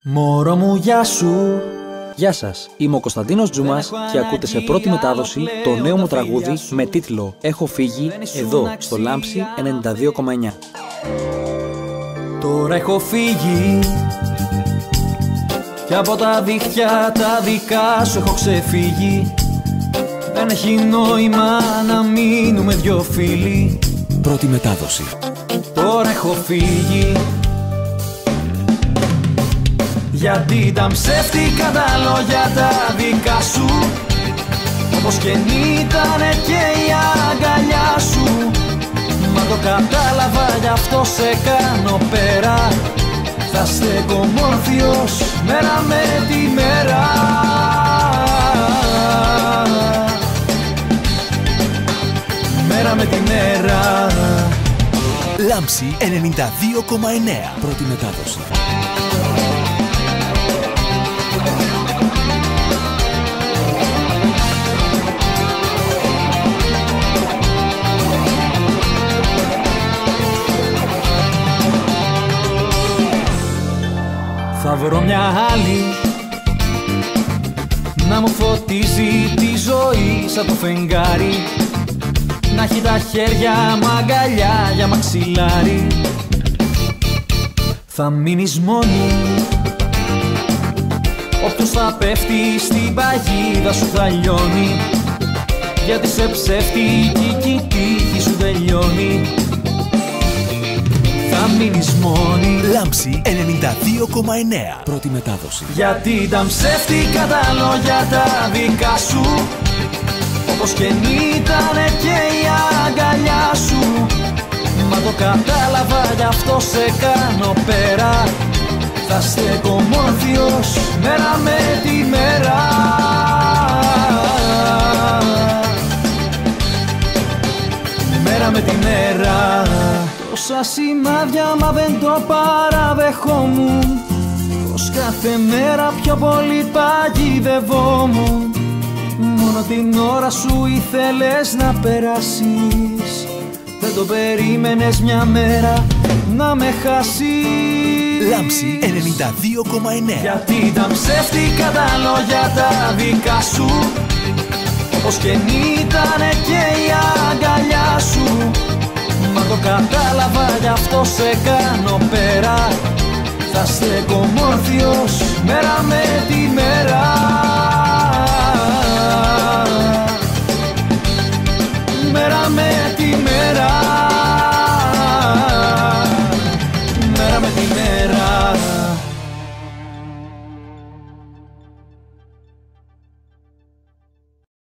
Μωρό μου, γεια σου. Γεια σας, είμαι ο Κωνσταντίνος Τζούμας και ακούτε σε πρώτη μετάδοση το νέο μου τραγούδι με τίτλο «Έχω φύγει» εδώ στο Λάμψη 92,9. Τώρα έχω φύγει και από τα δίχτυα τα δικά σου έχω ξεφύγει. Δεν έχει νόημα να μείνουμε δυο φίλοι. Πρώτη μετάδοση. Τώρα έχω φύγει γιατί ήταν ψεύτικα τα λόγια τα δικά σου, όπως και ήτανε και η αγκαλιά σου. Μα το κατάλαβα, γι' αυτό σε κάνω πέρα. Θα στέκω μόρφιος μέρα με τη μέρα. Μέρα με τη μέρα. Λάμψη 92,9. Πρώτη μετάδοση. Θα βρω μια άλλη να μου φωτίζει τη ζωή σαν το φεγγάρι, να έχει τα χέρια μ' αγκαλιά για μαξιλάρι. Θα μείνεις μόνη, όποιος θα πέφτει στην παγίδα σου θα λιώνει, γιατί σε ψεύτικη κι η τύχη σου τελειώνει. Θα μείνεις μόνη. Λάμψη 92,9. Πρώτη μετάδοση. Γιατί ήταν ψεύτικα τα λόγια τα δικά σου, όπως και ήτανε και η αγκαλιά σου. Μα το κατάλαβα, γι' αυτό σε κάνω πέρα. Θα στέκω μόρφιος μέρα με τη μέρα. Μέρα με τη μέρα. Τόσα σημάδια μα δεν το παραδεχόμουν, πως κάθε μέρα πιο πολύ παγιδευόμουν. Μόνο την ώρα σου ήθελες να περάσεις, δεν το περίμενες μια μέρα να με χάσεις. Λάμψη 92,9. Γιατί ήταν ψεύτικα τα λόγια τα δικά σου, όπως και ήτανε και η αγκαλιά σου. Μα το κατάλαβα, γι' αυτό σε κάνω πέρα. Θα στέκω μόρφιος